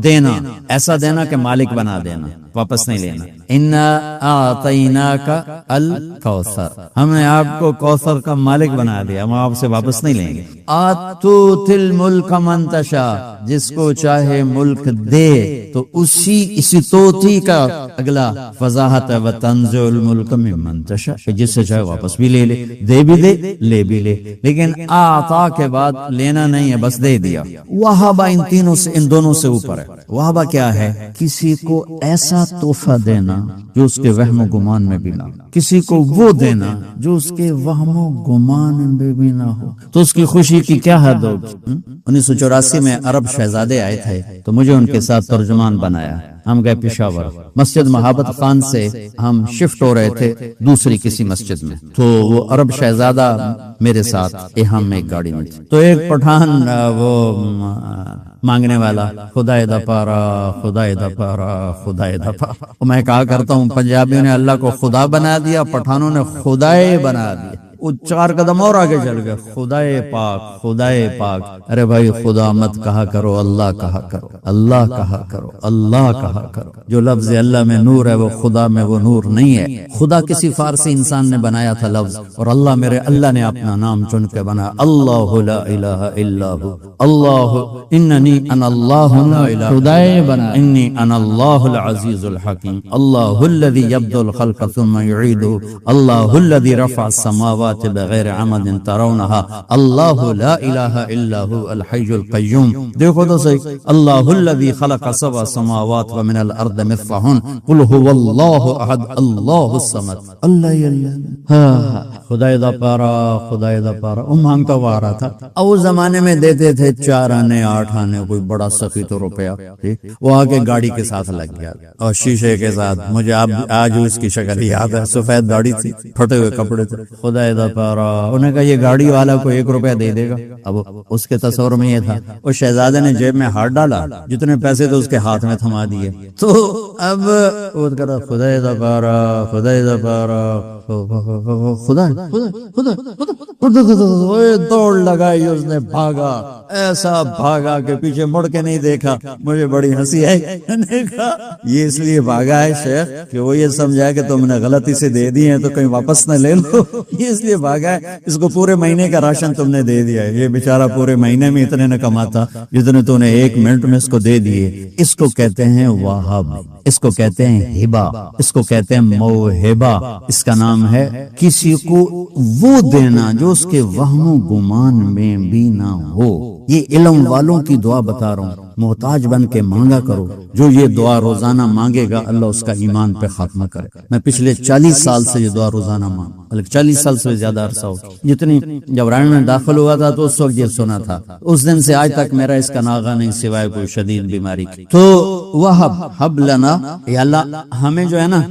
دینا، ایسا دینا کہ مالک بنا دینا، واپس نہیں لینا۔ انا اعطیناک الکوثر، ہم نے آپ کو کوثر کا مالک بنا دیا، ہم آپ سے واپس نہیں لیں گے۔ آتوت الملک من تشاء، جس کو چاہے ملک دے تو اسی توتی کا اگلا وضاحت ہے، وتنزع الملک ممن تشاء، جس سے چاہے واپس بھی لے لے، دے بھی دے لے بھی لے، لیکن آتا کے بعد لینا نہیں ہے، بس دے دیا۔ وہابا ان دونوں سے اوپر ہے۔ وہابا کیا ہے؟ کسی کو ایسا تحفہ دینا جو اس کے وہم و گمان میں بھی نہ ہو، کسی کو وہ دینا جو اس کے وہم و گمان میں بھی نہ ہو، تو اس کی خوشی کی کیا حد ہوگی۔ 1984 میں عرب شہزادے آئے تھے تو مجھے ان کے ساتھ ترجمان بنایا، ہم گئے پشاور، مسجد محبت خان سے ہم شفٹ ہو رہے تھے دوسری کسی مسجد میں، تو وہ عرب شہزادہ میرے ساتھ ہم ایک گاڑی میں تھے، تو ایک پٹھان وہ مانگنے والا، خدائے دا پارا خدائے دا پارا خدائے دا پارا، میں کہا کرتا ہوں پنجابیوں نے اللہ کو خدا بنا دیا، پٹھانوں نے خدائے بنا دیا، وہ 4 قدم اور آگے چل گئے، خدائے پاک خدائے پاک۔ ارے بھائی خدا مت کہا کرو، اللہ کہا کرو، اللہ کہا کرو، اللہ کہا کرو۔ جو لفظ اللہ میں نور ہے وہ خدا میں وہ نور نہیں ہے۔ خدا کسی فارسی انسان نے بنایا تھا لفظ، اور اللہ میرے اللہ نے اپنا نام چن کے بنا، اللہ لا الہ الا ہو، اللہ اننی انا اللہ لا الہ، خدائے بنا، انی انا اللہ العزیز الحکیم، اللہ الذی یبدأ الخلق ثم یعیدہ، اللہ الذی رفع السماوات بغیر عمد ترونها، اللہ لا الہ الا هو الحی القیوم۔ دیکھو تو صحیح، اللہ الذی خلق 7 سماوات ومن الارض مثلہن قل هو اللہ احد اللہ الصمد، اللہ اللہ، خدای دا پارا خدای دا پارا۔ وہ مانگتا ہوا آ رہا تھا، اور اس زمانے میں دیتے تھے 4 آنے 8 آنے، کوئی بڑا سخی تو روپیہ، وہ آگے گاڑی کے ساتھ لگ گیا اور شیشے کے ساتھ، مجھے آج اس کی شکل یاد ہے، سفید گاڑی تھی، پھٹے ہوئے کپڑے تھے، خدای دا پارا۔ انہوں نے کہا یہ گاڑی والا کو 1 روپیہ دے دے گا۔ اب اس کے تصور میں یہ تھا، وہ شہزادے نے جیب میں ہاتھ ڈالا، جتنے پیسے تھے اس کے ہاتھ میں تھما دیے، تو اب وہ کہا خدای دا پارا خدای دا پارا، خدا خدا خدا خدا، دوڑ لگائی، اس نے بھاگا، ایسا بھاگا کہ پیچھے مڑ کے نہیں دیکھا۔ مجھے بڑی ہنسی آئی، میں نے کہا یہ اس لیے بھاگا ہے شیخ کہ وہ یہ سمجھا کہ تم نے غلطی سے دے دی ہیں تو کہیں واپس نہ لے لو، یہ اس لیے بھاگا ہے، اس کو پورے مہینے کا راشن تم نے دے دیا ہے، یہ بیچارہ پورے مہینے میں اتنے نہ کماتا جتنے تو نے 1 منٹ میں اس کو دے دیے۔ اس کو کہتے ہیں واہب، اس کو کہتے ہیں ہبہ، اس کو کہتے ہیں موہبہ، اس کا نام ہے کسی کو وہ دینا جو اس کے وہم و گمان میں بھی نہ ہو۔ یہ علم والوں کی دعا بتا رہا ہوں، محتاج بن کے مانگا کرو، جو یہ دعا روزانہ مانگے گا اللہ اس کا ایمان پہ خاتمہ کرے۔ میں پچھلے 40 سال سے یہ دعا روزانہ مانگ، بلکہ 40 سال سے زیادہ عرصہ ہو، جتنی جب رائن میں داخل ہوا تھا تو اس وقت یہ سنا تھا، اس دن سے آج تک میرا اس کا ناغہ نہیں سوائے کوئی شدید بیماری کی۔ تو وہب حب لنا، یا اللہ ہمیں جو ہے نا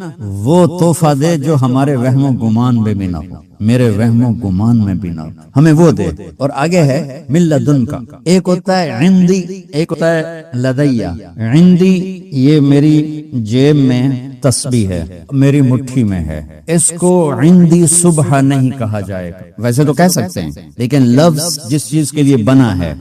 وہ تحفہ دے جو ہمارے وہم و گمان میں بھی نہ ہو، میرے وہم و گمان میں بھی نہ ہو، ہمیں وہ دے۔ اور آگے ہے من لدن کا، ایک ہوتا ہے عندی، ایک ہوتا ہے لدیا۔ عندی یہ میری جیب میں تسبیح ہے، میری مٹھی میں ہے، اس کو عندی صبح نہیں کہا جائے گا، ویسے تو کہہ سکتے ہیں لیکن لفظ جس چیز کے لیے بنا ہے،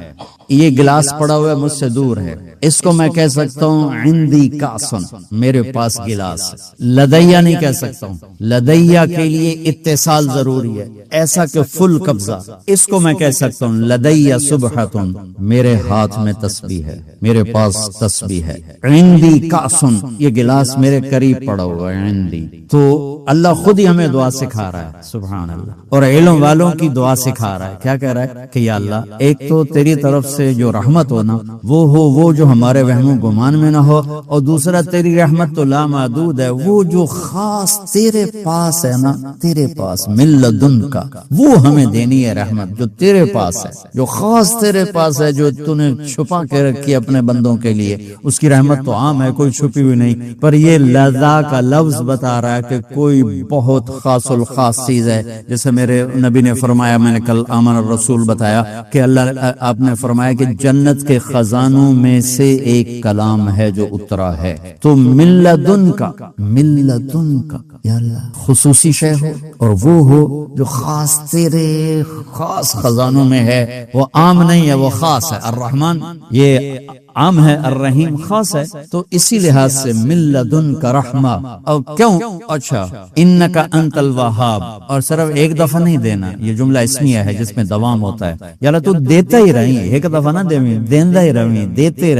یہ گلاس پڑا ہوا ہے مجھ سے دور ہے، اس کو میں کہہ سکتا ہوں عندی کاسن، میرے پاس گلاس۔ لدیا نہیں کہہ سکتا ہوں، لدیا کے لیے اتصال ضروری ہے، ایسا کہ فل قبضہ۔ اس کو میں کہہ سکتا ہوں لدیا سبحتن، میرے ہاتھ میں تسبیح ہے، میرے پاس تسبیح ہے۔ عندی کاسن، یہ گلاس میرے قریب پڑا ہوا ہے، عندی۔ تو اللہ خود ہی ہمیں دعا سکھا رہا ہے، سبحان اللہ، اور علم والوں کی دعا سکھا رہا ہے۔ کیا کہہ رہا ہے کہ یا اللہ، ایک تو تیری طرف سے جو رحمت ہو نا وہ جو ہمارے وہم و گمان میں نہ ہو، اور دوسرا تیری رحمت تو لامحدود ہے، وہ جو خاص تیرے پاس ہے نا، تیرے پاس من لدن کا، وہ ہمیں دینی ہے رحمت جو تیرے پاس ہے، جو خاص تیرے پاس ہے، جو تو نے چھپا کے رکھی اپنے بندوں کے لیے۔ اس کی رحمت تو عام ہے، کوئی چھپی ہوئی نہیں، پر یہ لذا کا لفظ بتا رہا ہے کہ کوئی بہت خاص الخاص چیز ہے۔ جیسے میرے نبی نے فرمایا، میں نے کل آمن الرسول بتایا کہ اللہ آپ نے فرمایا کہ جنت کے خزانوں میں سے ایک کلام ہے جو اترا ہے، تو من لدن کا، من لدن کا، یا اللہ خصوصی شے ہو اور وہ ہو جو خاص تیرے خاص خزانوں میں ہے، وہ عام نہیں ہے، وہ خاص ہے۔ الرحمن یہ عام ہے، الرحیم خاص ہے، تو اسی لحاظ سے من لدن کا رحمہ۔ اور کیوں؟ اچھا، انک انت الوہاب، اور صرف ایک دفعہ نہیں دینا، یہ جملہ اسمیہ ہے جس میں دوام ہوتا ہے۔ یا اللہ تو دیتا ہی رہیں، ایک دفعہ نہ دیندا ہی رہیں، دیتے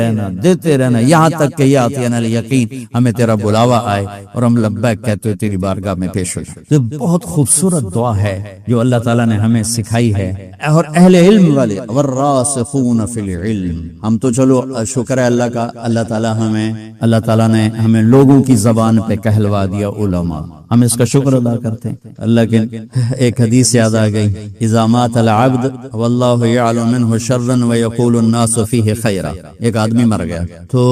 رہنا یہاں تک کہ یاتینا الیقین، ہمیں تیرا بلاوا آئے اور ہم لبیک کہتے ہوئے تیری بارگاہ میں پیش ہو جائیں۔ تو بہت خوبصورت دعا ہے جو اللہ تعالیٰ نے ہمیں سکھائی ہے، اور اہل علم والے والراسخون فی العلم، ہم تو چلو شکر ہے اللہ کا، اللہ تعالیٰ نے ہمیں لوگوں کی زبان پہ کہلوا دیا علماء، ہم اس کا شکر ادا کرتے ہیں۔ اللہ کے ایک حدیث یاد آ گئی، اذا مات العبد واللہ یعلم منہ شرا ویقول الناس فیہ خیرا۔ ایک آدمی مر گیا تو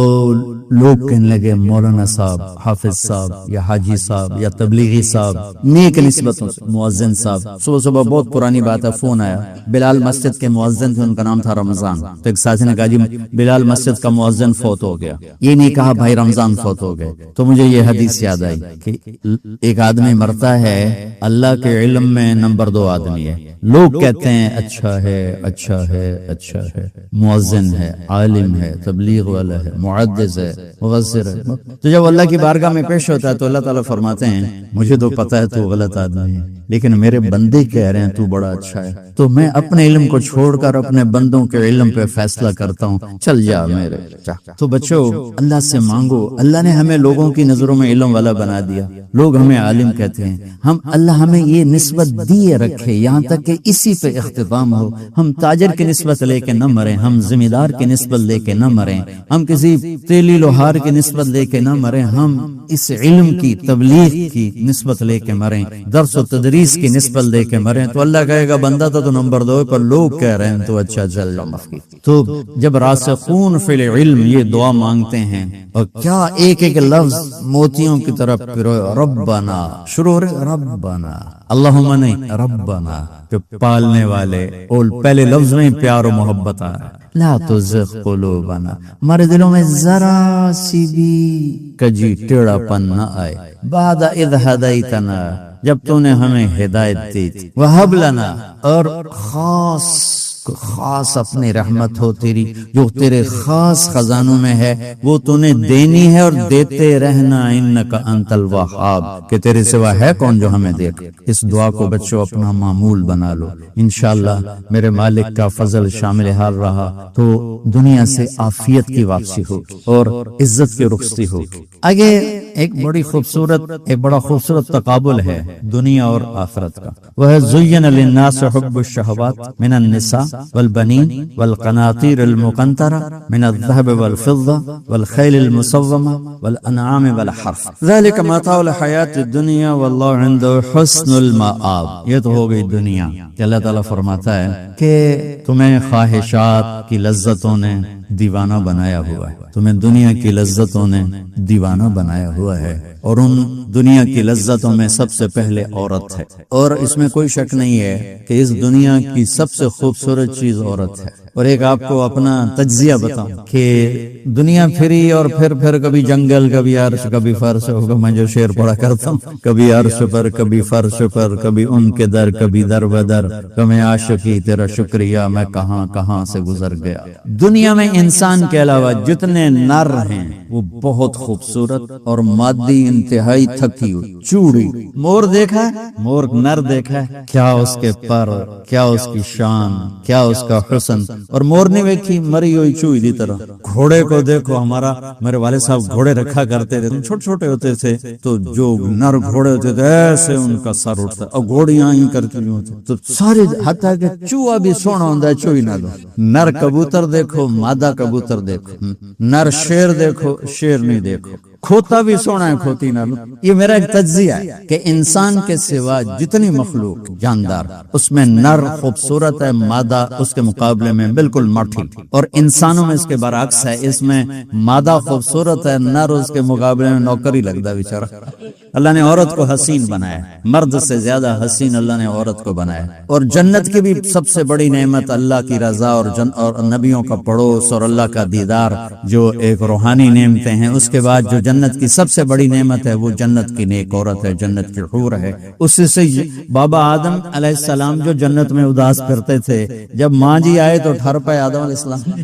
لوگ کہنے لگے مولانا صاحب، حافظ صاحب، یا حاجی صاحب، یا تبلیغی صاحب، نیک نسبتوں سے، مؤذن صاحب۔ صبح بہت پرانی بات ہے، فون آیا، بلال مسجد کے مؤذن تھے، ان کا نام تھا رمضان۔ تو ایک ساتھی نے کہا جی بلال مسجد کا مؤذن فوت ہو گیا، یہ نہیں کہا بھائی رمضان فوت ہو گئے۔ تو مجھے یہ حدیث یاد آئی کہ ایک آدمی مرتا ہے، اللہ کے علم میں نمبر 2 آدمی ہے، لوگ کہتے ہیں اچھا ہے، اچھا ہے، اچھا ہے، مؤذن ہے، عالم ہے، تبلیغ والا ہے، معدذ ہے، مفسر ہے۔ تو جب اللہ کی بارگاہ میں پیش ہوتا ہے تو اللہ تعالیٰ فرماتے ہیں مجھے تو پتا ہے تو غلط آدمی ہے، لیکن میرے بندے کہہ رہے ہیں تو بڑا اچھا ہے، تو میں اپنے علم کو چھوڑ کر اپنے بندوں کے علم پہ فیصلہ کرتا ہوں، چل جا میرے۔ تو بچوں اللہ سے مانگو، اللہ نے ہمیں لوگوں کی نظروں میں علم والا بنا دیا، لوگ ہمیں عالم کہتے ہیں، اللہ ہمیں یہ نسبت دیے رکھے یہاں تک کہ اسی پہ اختتام ہو۔ ہم تاجر کی نسبت لے کے نہ مریں، ہم ذمہ دار کی نسبت لے کے نہ مریں، ہم کسی تیلی لوہار کی نسبت لے کے نہ مریں، ہم اس علم کی تبلیغ کی نسبت لے کے مریں، درس و تدریس کی نسبت لے کے مریں، تو اللہ کہے گا بندہ تو نمبر 2 پر لوگ کہہ رہے ہیں تو اچھا چل جاؤ مفید۔ تو جب راسخون فی العلم یہ دعا مانگتے ہیں، اور کیا ایک ایک لفظ موتیوں کی طرف پھرو، ربنا شروع ربنا، اللہم نہیں ربنا، جو پالنے والے، اور پہلے لفظ میں پیار و محبت آ رہا ہے، لا تزغ قلوبنا، ہمارے دلوں میں ذرا سی بھی کجی ٹیڑھا پن نہ آئے، بعد اذ ہدیتنا، جب تو نے ہمیں ہدایت دی تھی، وہب لنا، اور خاص اپنی رحمت ہو تیری جو تیرے خاص خزانوں میں ہے، وہ تو نے دینی ہے اور دیتے رہنا، انک انت الوہاب، کہ تیرے سوا ہے کون جو ہمیں دے۔ اس دعا کو بچوں اپنا معمول بنا لو، انشاءاللہ میرے مالک کا فضل شامل حال رہا تو دنیا سے عافیت کی واپسی ہوگی اور عزت کی رخصتی ہوگی۔ آگے ایک بڑا خوبصورت تقابل ہے دنیا اور آخرت کا، وہ ہے زین للناس حب الشہوات من النساء والبنین والقناطیر المقنطرہ من الذهب والفضة والخیل المسومة والانعام والحرث ذلك متاع الحیاة الدنیا واللہ عنده حسن المآب۔ یہ تو ہو گئی دنیا کہ اللہ تعالیٰ فرماتا ہے کہ تمہیں خواہشات کی لذتوں نے دیوانہ بنایا ہوا ہے، تمہیں دنیا کی لذتوں نے دیوانہ بنایا ہوا ہے، اور ان دنیا کی لذتوں میں سب سے پہلے عورت ہے، اور اس میں کوئی شک نہیں ہے کہ اس دنیا کی سب سے خوبصورت چیز عورت ہے۔ اور ایک آپ کو اپنا تجزیہ بتاؤں کہ دنیا پھری اور پھر کبھی جنگل، کبھی عرش، کبھی فرش ہوگا. میں جو شعر پڑھا کرتا ہوں، کبھی عرش پر، کبھی فرش پر، کبھی ان کے در، کبھی در بدر، کبھی عاشقی تیرا شکریہ میں کہاں کہاں سے گزر گیا. دنیا میں انسان کے علاوہ جتنے نر ہیں وہ بہت خوبصورت اور مادی انتہائی تھکی ہوئی. چوڑی مور دیکھا ہے؟ مور نر دیکھا ہے؟ کیا اس کے پر، کیا اس کی شان، کیا اس کا حسن. اور مور نے دیکھی مری ہوئی چوئی دی طرح. گھوڑے کو دیکھو، میرے والد صاحب گھوڑے رکھا کرتے تھے، چھوٹے چھوٹے ہوتے تھے تو جو نر گھوڑے ہوتے تھے ایسے ان کا سر اٹھتا، اور گھوڑیاں ہی کرتی ہوتی تو سارے، حتیٰ کہ چوہا بھی سونا ہوتا ہے چوئی نہ دو. نر کبوتر دیکھو، مادہ کبوتر دیکھو، نر شیر دیکھو، شیر نہیں دیکھو. کھوتا بھی سونا ہے، کھوتی نہ لو. یہ میرا ایک تجزیہ ہے کہ انسان کے سوا جتنی مخلوق جاندار، اس میں نر خوبصورت ہے، مادہ اس کے مقابلے میں بالکل مٹھی. اور انسانوں میں اس کے برعکس ہے، اس میں مادہ خوبصورت ہے، نر اس کے مقابلے میں نوکری لگتا ہے بیچارہ. اللہ نے عورت کو حسین بنایا، مرد سے زیادہ حسین اللہ نے عورت کو بنایا. اور جنت کی بھی سب سے بڑی نعمت اللہ کی رضا اور نبیوں کا پڑوس اور اللہ کا دیدار، جو ایک روحانی نعمتیں ہیں. اس کے بعد جو جنت کی سب سے بڑی نعمت ہے وہ جنت کی نیک عورت ہے، جنت کی حور ہے. اس سے بابا آدم علیہ السلام جو جنت میں اداس کرتے تھے، جب ماں جی آئے تو ٹھر پائے آدم علیہ السلام،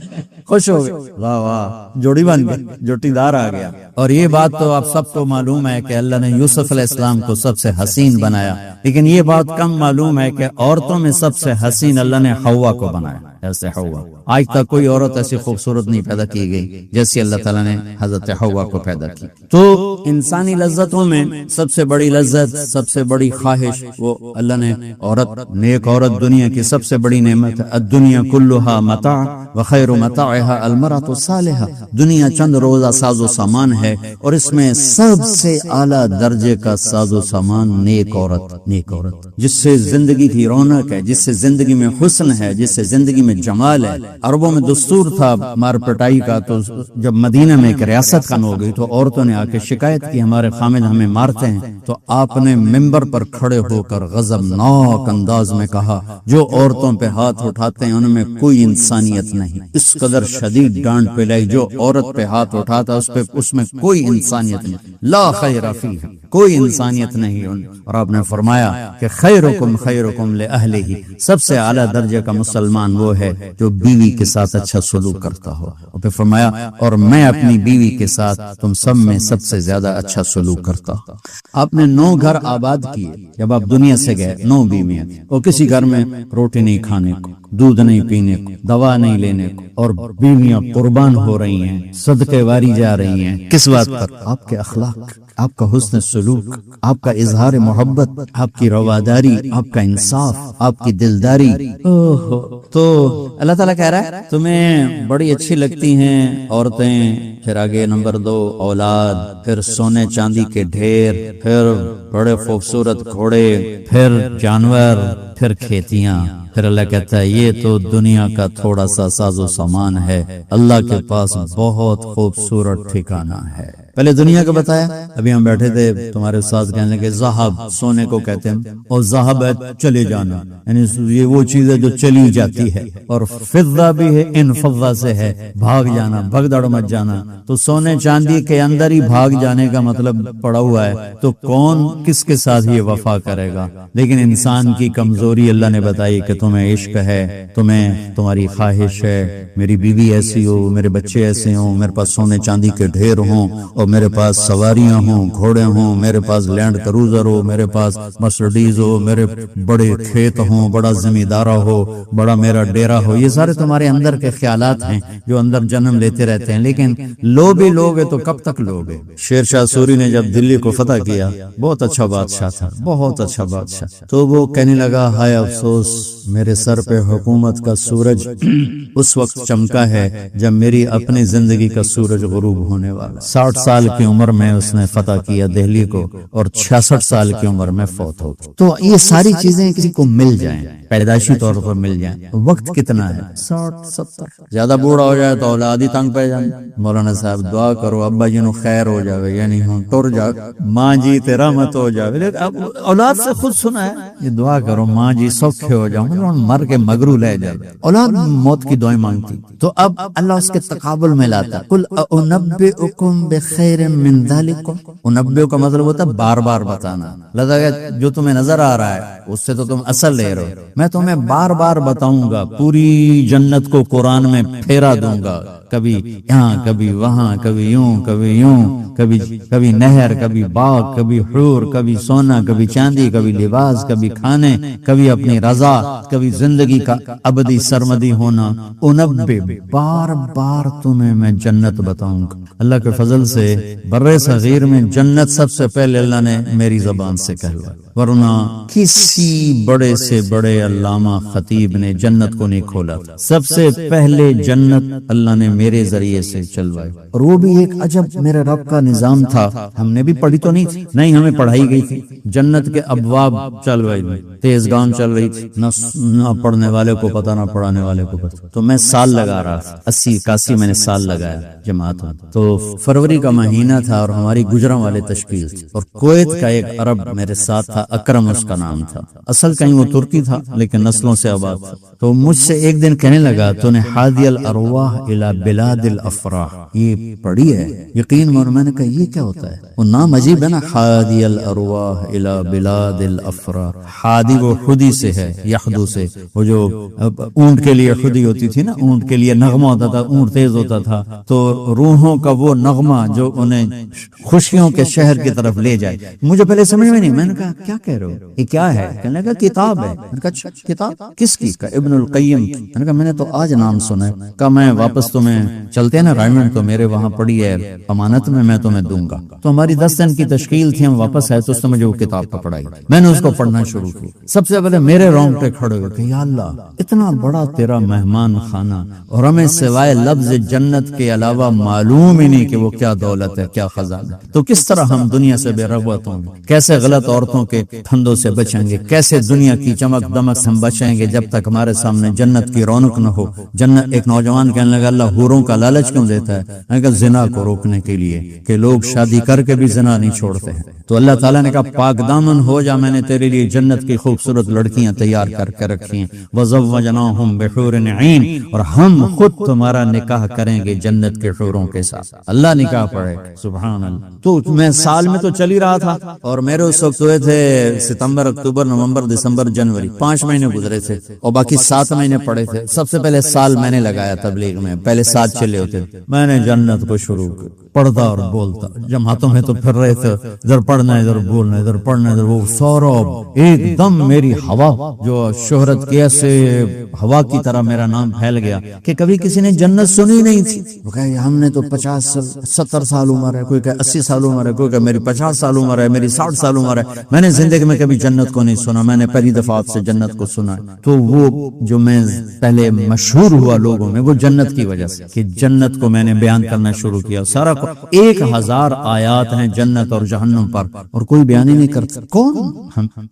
خوش ہو گئے، واہ واہ جوڑی بن گئی، جوٹی دار آ گیا. اور یہ بات تو آپ سب کو معلوم ہے کہ اللہ نے یوسف علیہ السلام کو سب سے حسین بنایا، لیکن یہ بات کم معلوم ہے کہ عورتوں میں سب سے حسین اللہ نے حوا کو بنایا. ایسے حوا، آج تک کوئی عورت ایسی خوبصورت نہیں پیدا کی گئی جیسی اللہ تعالیٰ نے حضرت حوا کو پیدا کی. تو انسانی لذتوں میں سب سے بڑی لذت، سب سے بڑی خواہش وہ اللہ نے عورت، نیک عورت دنیا کی سب سے بڑی نعمت ہے. الدنیا کلھا متاع وخیر متاعها المرأة الصالحة. دنیا چند روزہ ساز و سامان ہے اور اس میں سب سے اعلیٰ درجے کا ساز و سامان نیک عورت. نیک عورت جس سے زندگی کی رونق ہے، جس سے زندگی میں حسن ہے، جس سے زندگی میں جمال ہے. عربوں میں دستور تھا مار پٹائی کا، تو جب مدینہ میں ایک ریاست قائم ہو گئی تو عورتوں نے آ کے شکایت کی ہمارے خامد ہمیں مارتے ہیں. تو آپ نے ممبر پر کھڑے ہو کر غضبناک انداز میں کہا، جو عورتوں پہ ہاتھ اٹھاتے ہیں ان میں کوئی انسانیت نہیں. اس قدر شدید ڈانٹ پلائی، جو عورت پہ ہاتھ اٹھاتا اس میں کوئی انسانیت نہیں، لا خیر فیہ، کوئی انسانیت نہیں. اور آپ نے فرمایا کہ خیرکم خیرکم لأہلہ، سب سے اعلیٰ درجے کا مسلمان وہ ہے جو بیوی کے ساتھ اچھا سلوک کرتا ہو. اور پھر فرمایا اور میں اپنی بیوی کے ساتھ تم سب میں سب سے زیادہ اچھا سلوک کرتا ہوں. آپ نے 9 گھر آباد کیے جب آپ دنیا سے گئے، 9 بیویاں، اور کسی گھر میں روٹی نہیں کھانے کو، دودھ نہیں پینے کو، دوا نہیں لینے کو، اور بیویاں قربان ہو رہی ہیں، صدقے واری جا رہی ہیں. کس بات پر؟ آپ کے اخلاق، آپ کا حسن سلوک، آپ کا اظہار محبت، آپ کی رواداری، آپ کا انصاف، آپ کی دلداری. تو اللہ تعالیٰ کہہ رہا ہے تمہیں بڑی اچھی لگتی ہیں عورتیں، پھر آگے نمبر 2 اولاد، پھر سونے چاندی کے ڈھیر، پھر بڑے خوبصورت گھوڑے، پھر جانور، پھر کھیتیاں. پھر اللہ کہتا ہے یہ تو دنیا کا تھوڑا سا ساز و سامان ہے، اللہ کے پاس بہت خوبصورت ٹھکانہ ہے. پہلے دنیا کا بتایا. ابھی ہم بیٹھے تھے، تمہارے استاد کہنے لگے ذہب سونے کو کہتے ہیں، اور ذہب ہے چلے جانا، یعنی یہ وہ چیز ہے جو چلی جاتی ہے. اور فضہ بھی ہے، ان فضہ سے ہے بھاگ جانا، بھگدڑ مت جانا. تو سونے چاندی کے اندر ہی بھاگ جانے کا مطلب پڑا ہوا ہے، تو کون کس کے ساتھ یہ وفا کرے گا؟ لیکن انسان کی کمزوری اللہ نے بتائی کہ تمہیں عشق ہے، تمہیں تمہاری خواہش ہے میری بیوی ایسی ہو، میرے بچے ایسے ہوں، میرے پاس سونے چاندی کے ڈھیر ہوں، اور میرے پاس سواریاں ہوں، گھوڑے ہوں، میرے پاس لینڈ کروزر ہو، میرے پاس مرسڈیز ہو، میرے بڑے کھیت ہوں، بڑا زمیندارہ ہو، بڑا میرا ڈیرا ہو. یہ سارے تمہارے اندر کے خیالات ہیں جو اندر جنم لیتے رہتے ہیں. لیکن لو بھی لوگے تو کب تک لوگے؟ شیر شاہ سوری نے جب دلی کو فتح کیا، بہت اچھا بادشاہ تھا، بہت اچھا بادشاہ. تو وہ کہنے لگا ہائے افسوس میرے سر پہ حکومت کا سورج اس وقت چمکا ہے جب میری اپنی زندگی کا سورج غروب ہونے والا. 60 سال کی عمر میں اس نے فتح کیا دہلی کو، اور 66 سال کی عمر میں فوت ہو گیا. تو یہ ساری چیزیں کسی کو مل جائیں، پیدائشی طور پر مل جائیں، وقت کتنا ہے؟ 60-70. زیادہ بوڑھا ہو جائے تو اولاد ہی تنگ پہ جائیں. مولانا صاحب دعا کرو ابا جی نو خیر ہو جاوے، یعنی ہوں ٹر جا، ماں جی تیرا مت ہو جاوے. اولاد سے خود سنا ہے یہ دعا کرو ماں جی سوکھے ہو جاؤں. مر کے مگرو لے جائے، اولاد موت کی دعائیں مانگتی. تو اب اللہ اس کے تقابل میں لاتا، قل انبئکم بخیر من ذلکم. انبئ کا مطلب ہوتا ہے بار بار بتانا. لذا جو تمہیں نظر آ رہا ہے اس سے تو تم اصل لے رہے ہو، میں تمہیں بار بار بتاؤں گا، پوری جنت کو قرآن میں پھیرا دوں گا، کبھی یہاں کبھی وہاں، کبھی یوں کبھی یوں، کبھی نہر، کبھی باغ، کبھی حور، کبھی سونا، کبھی چاندی، کبھی لباس، کبھی کھانے، کبھی اپنی رضا، کبھی زندگی کا ابدی سرمدی ہونا. انبے بار بار تمہیں میں جنت بتاؤں گا. اللہ کے فضل سے برے صغیر میں جنت سب سے پہلے اللہ نے میری زبان سے کہلوائی، ورنہ کسی بڑے سے بڑے علامہ خطیب نے جنت کو نہیں کھولا. سب سے پہلے جنت اللہ نے میرے ذریعے سے چلوائی، اور وہ بھی ایک عجب میرے رب کا نظام تھا. ہم نے بھی پڑھی تو نہیں تھی، نہیں ہمیں پڑھائی گئی تھی. جنت کے ابواب چلوائی، تیز گام چل رہی تھی، نہ پڑھنے والے کو پتہ نہ پڑھانے والے کو پتہ. تو میں سال لگا رہا تھا، 80 میں نے سال لگایا جماعت میں. تو فروری کا مہینہ تھا اور ہماری گجراں والے تشکیل تھی، اور کویت کا ایک عرب میرے ساتھ تھا، اکرم اس کا نام تھا. اصل کہیں وہ ترکی تھا لیکن نسلوں سے آباد تھا. تو مجھ سے ایک دن کہنے لگا تو نے حادی الارواح الی بلاد الافراح یہ پڑھی ہے؟ یقین میں نے کہا یہ کیا ہوتا ہے؟ وہ نام عجیب ہے نا، حادی الارواح الی بلاد الافراح. حادی وہ خودی سے ہے، یحدو سے، وہ جو اونٹ کے لیے خودی ہوتی تھی نا، اونٹ کے لیے نغمہ ہوتا تھا، اونٹ تیز ہوتا تھا، تو روحوں کا وہ نغمہ جو انہیں خوشیوں کے شہر کی طرف لے جائے. مجھے پہلے سمجھ میں نہیں، میں نے کہا کیا کہہ رہے ہو، یہ کیا ہے؟ کہنے لگا کتاب ہے. میں نے کہا کتاب کس کی؟ کہا ابن القیم کی. میں نے کہا میں نے تو آج نام سنا ہے. کہا میں واپس تمہیں چلتے ہیں نا رائمنڈ، تو میرے وہاں پڑی ہے امانت میں تمہیں دوں گا. تو ہماری 10 دن کی تشکیل تھی، ہم واپس آئے تو اس نے مجھے وہ کتاب کا پڑھائی. میں نے اس کو پڑھنا شروع کی. سب سے پہلے میرے رونگٹے کھڑے ہوئے کہ یا اللہ اتنا بڑا تیرا مہمان خانہ، اور ہمیں سوائے لفظ جنت کے علاوہ معلوم ہی نہیں کہ وہ کیا دولت ہے، کیا خزانہ. تو کس طرح ہم دنیا سے بے رغبت ہوں گے، کیسے غلط عورتوں کے پھندوں سے بچیں گے، کیسے دنیا کی چمک دمک سے ہم بچیں گے جب تک ہمارے سامنے جنت کی رونق نہ ہو. جنت ایک نوجوان کہنے لگا اللہ حوروں کا لالچ کیوں دیتا ہے؟ میں نے کہا زنا کو روکنے کے لیے کہ لوگ شادی کر کے بھی زنا نہیں چھوڑتے ہیں. تو اللہ تعالیٰ نے کہا پاک دامن ہو جا، میں نے تیرے لیے جنت کی خوبصورت لڑکیاں تیار کر کے رکھی ہیں. وَزَوَّجْنَاهُمْ بِحُورٍ عِينٍ، اور ہم خود تمہارا نکاح کریں گے جنت کے حوروں کے ساتھ. اللہ نکاح پڑھے، سبحان اللہ. تو میں سال میں تو چل ہی رہا تھا، اور میرے اس وقت ہوئے تھے ستمبر، اکتوبر، نومبر، دسمبر، جنوری، 5 مہینے گزرے تھے، اور باقی 7 مہینے پڑے تھے. سب سے پہلے سال میں نے لگایا تبلیغ میں، پہلے 7 چلے ہوتے. میں نے جنت کو شروع کیا، پڑھتا اور بولتا. جماعتوں میں تو پھر رہے تھے، ادھر پڑھنا ادھر بولنا، ادھر پڑھنا ادھر. وہ سورب ایک دم میری ہوا جو شہرت کی ایسے ہوا کی طرح میرا نام پھیل گیا کہ کبھی کسی نے جنت سنی نہیں تھی. وہ کہے ہم نے تو 50-70 سال عمر ہے، کوئی کہ 80 سال عمر ہے، کوئی کہ میری 50 سال عمر ہے، میری 60 سال عمر ہے. میں نے زندگی میں کبھی جنت کو نہیں سنا، میں نے پہلی دفعہ آپ سے جنت کو سنا. تو وہ جو میں پہلے مشہور ہوا لوگوں میں، وہ جنت کی وجہ سے کہ جنت کو میں نے بیان کرنا شروع کیا. سارا 1000 آیات ہیں جنت اور جہنم پر، اور کوئی بیان ہی نہیں کرتا. کون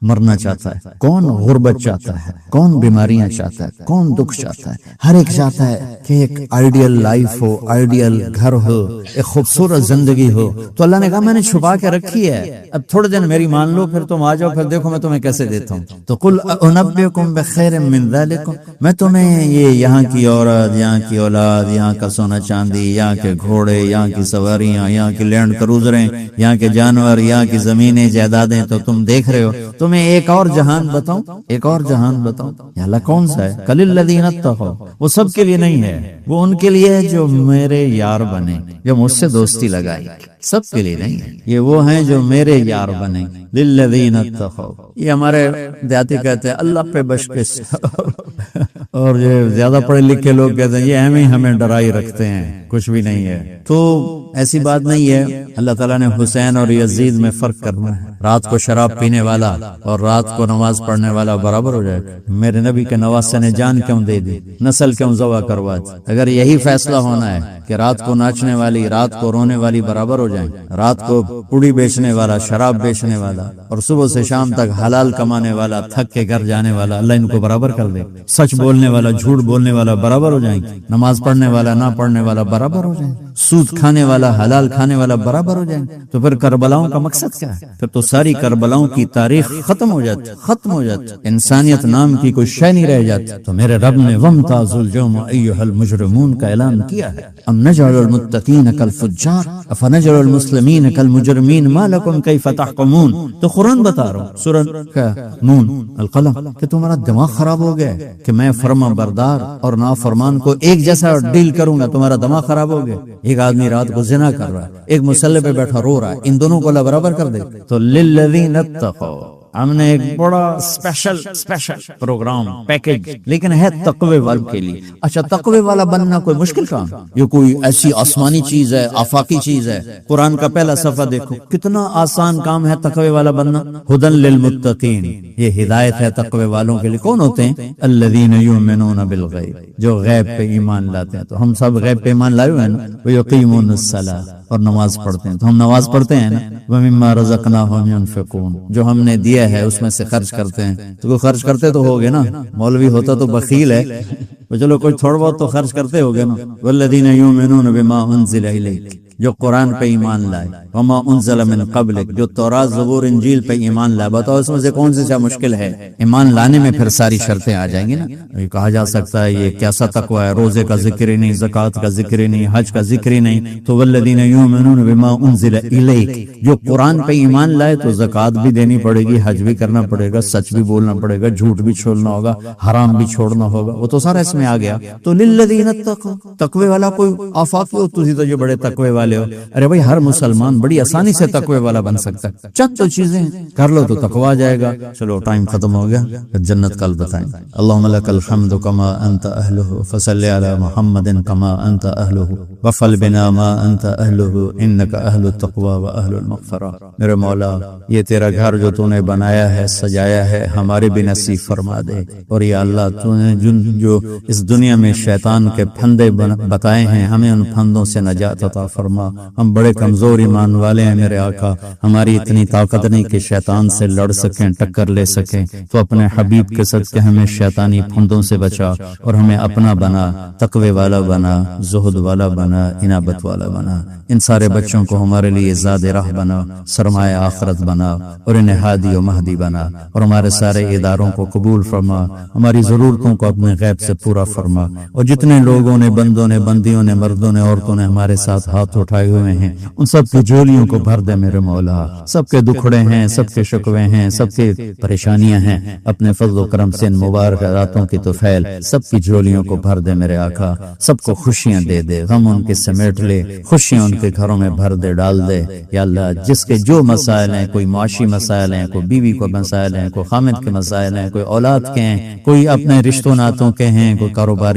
مرنا چاہتا ہے، کون غربت چاہتا ہے، کون بیماریاں چاہتا ہے، کون دکھ چاہتا ہے. ہر ایک چاہتا ہے کہ ایک آئیڈیل لائف ہو، آئیڈیل گھر ہو، ایک خوبصورت زندگی ہو. تو اللہ نے کہا میں نے چھپا کے رکھی ہے، اب تھوڑے دن میری مان لو، پھر تم آ جاؤ، پھر دیکھو میں تمہیں کیسے دیتا ہوں. تو قل انبئکم بخیر من ذلکم، میں تمہیں یہ یہاں کی عورت، یہاں کی اولاد، یہاں کا سونا چاندی، یہاں کے گھوڑے، یہاں کی سواریاں، یہاں کی لینڈ کروزریں، یہاں کے جانور، یہاں کی زمینیں جائیدادیں تو تم دیکھ رہے ہو. تمہیں ایک اور جہان بتاؤں، ایک اور جہان بتاؤں. یا اللہ کون سا ہے؟ قل الذین اتقوا، وہ سب کے لیے نہیں ہے، وہ ان کے لیے جو میرے یار بنے، جو مجھ سے دوستی لگائے. سب کے لیے نہیں ہے، یہ وہ ہیں جو میرے یار بنے. للذین اتقوا، یہ ہمارے دیہاتی کہتے ہیں اللہ پہ بشکش اور یہ زیادہ پڑھے لکھے لوگ کہتے ہیں یہ اہم ہی ہمیں ڈرائی رکھتے ہیں، کچھ بھی نہیں ہے. تو ایسی بات نہیں ہے. اللہ تعالیٰ نے حسین اور یزید میں فرق کرنا ہے. رات کو شراب پینے والا اور رات کو نماز پڑھنے والا برابر ہو جائے. میرے نبی کے نواسے نے جان کیوں دے دی، نسل کیوں ذبح کروا دی؟ اگر یہی فیصلہ ہونا ہے کہ رات کو ناچنے والی، رات کو رونے والی برابر ہو جائیں، رات کو پوڑی بیچنے والا، شراب بیچنے والا، اور صبح سے شام تک حلال کمانے والا، تھک کے گھر جانے والا، اللہ ان کو برابر کر دے. سچ بولنے والا، جھوٹ بولنے والا برابر ہو جائیں، نماز پڑھنے والا، نہ پڑھنے والا برابر ہو جائیں. سود کھانے والا حلال کھانے والا برابر ہو جائیں گے، تو پھر کربلاؤں کا مقصد کیا ہے؟ پھر تو ساری کربلاؤں کی تاریخ ختم ہو جاتی، انسانیت نام کی کوئی شے نہیں رہ جاتی۔ تو میرے رب نے وَامْتَازُوا الْيَوْمَ أَيُّهَا الْمُجْرِمُونَ کا اعلان کیا ہے۔ ام نجعل المتقین کالفجار افنجعل المسلمین کالمجرمین ما لکم کیف تحکمون۔ تو قرآن بتا رہا ہوں سورہ نون القلم کہ تمہارا دماغ خراب ہو گیا ہے کہ میں فرما بردار اور نافرمان کو ایک جیسا ڈیل کروں گا، تمہارا دماغ خراب ہو گیا۔ ایک آدمی رات کو زنا کر رہا ہے، ایک مسلح پہ بیٹھا رو رہا ہے، ان دونوں کو اللہ برابر کر دے۔ تو للذین اتقوا، ہم نے ایک بڑا اسپیشل پروگرام پیکج لیکن ہے تقوی والوں کے لیے۔ اچھا تقوی والا بننا کوئی مشکل کام؟ یہ کوئی ایسی آسمانی چیز ہے، آفاقی چیز ہے؟ قرآن کا پہلا صفحہ دیکھو، کتنا آسان کام ہے تقوی والا بننا۔ ہدی للمتقین، یہ ہدایت ہے تقوی والوں کے لیے۔ کون ہوتے ہیں؟ الذین یؤمنون بالغیب، جو غیب پہ ایمان لاتے ہیں۔ تو ہم سب غیب پہ ایمان لائے ہوئے ہیں نا۔ ویقیمون الصلاۃ، اور نماز پڑھتے ہیں۔ تو ہم نماز پڑھتے ہیں نا۔ ومما رزقناہم ینفقون، جو ہم نے دیا ہے اس میں سے خرچ کرتے ہیں۔ تو کوئی خرچ کرتے تو ہوگے نا، مولوی ہوتا تو بخیل ہے، تو چلو کوئی تھوڑا بہت تو خرچ کرتے ہوگے نا۔ والذین یؤمنون بما انزل الیک، جو قرآن پہ ایمان لائے، وما انزل من قبلک، جو تورات زبور انجیل پہ ایمان لائے۔ بتاؤ اس میں سے کون سی مشکل ہے؟ ایمان لانے میں پھر ساری شرطیں آ جائیں گی نا۔ یہ کہا جا سکتا ہے یہ کیسا تقوی ہے، روزے کا ذکر ہی نہیں، زکوٰۃ کا ذکر ہی نہیں، حج کا ذکر ہی نہیں۔ تو والذین یؤمنون بما انزل الیک، جو قرآن پہ ایمان لائے تو زکوٰۃ بھی دینی پڑے گی، حج بھی کرنا پڑے گا، سچ بھی بولنا پڑے گا، جھوٹ بھی چھوڑنا ہوگا، حرام بھی چھوڑنا ہوگا، وہ تو سارا اس میں آ گیا۔ تو للذین اتقوا، تقوی والا کوئی آفاقی ہو تو جو بڑے تقوی والے ہو، ارے بھائی ہر مسلمان بڑی آسانی سے تقوی والا بن سکتا ہے، چند تو چیزیں کر لو تو تقوی آ جائے گا۔ چلو ٹائم ختم ہو گیا، جنت کل بتائیں۔ اللہم لک الحمد کما انت اہلہ فصلی علی محمد کما انت اہلہ وفعل بنا ما انت اہلہ انک اہل التقوی و اہل المغفرہ۔ میرے مولا یہ تیرا گھر جو تو نے بنایا ہے، سجایا ہے، ہمارے بھی نصیب فرما دے۔ اور یا اللہ تو نے جو اس دنیا میں شیطان کے پھندے بتائے ہیں، ہمیں ان پھندوں سے نجات عطا فرما۔ ہم بڑے کمزور ایمان والے ہیں میرے آقا، ہماری اتنی طاقت نہیں کہ شیطان سے لڑ سکیں، ٹکر لے سکیں۔ تو اپنے حبیب کے صدقے ہمیں شیطانی پھندوں سے بچا اور ہمیں اپنا بنا، تقوی والا بنا، زہد والا بنا، انابت والا بنا۔ ان سارے بچوں کو ہمارے لیے زاد راہ بنا، سرمایہ آخرت بنا، اور انہیں ہادی و مہدی بنا، اور ہمارے سارے اداروں کو قبول فرما، ہماری ضرورتوں کو اپنے غیب سے پورا فرما۔ اور جتنے لوگوں نے، بندوں نے، بندیوں نے، مردوں نے، عورتوں نے ہمارے ساتھ ہاتھ اٹھائے ہوئے ہیں، ان سب کی جولیوں کو بھر دے میرے مولا۔ سب کے دکھڑے ہیں، سب کے شکوے ہیں، سب کے پریشانیاں ہیں، اپنے فضل و کرم سے ان مبارک راتوں کی طفیل سب کی جولیوں کو بھر دے میرے آقا۔ سب کو خوشیاں دے دے، غم ان کے سمیٹ لے، خوشیاں ان کے گھروں میں بھر دے، ڈال دے۔ یا اللہ جس کے جو مسائل ہیں، کوئی معاشی مسائل ہیں، کوئی بیوی کو مسائل ہیں، کوئی خامد کے مسائل ہیں، کوئی اولاد کے ہیں، کوئی اپنے رشتوں ناتوں کے ہیں، کوئی کاروباری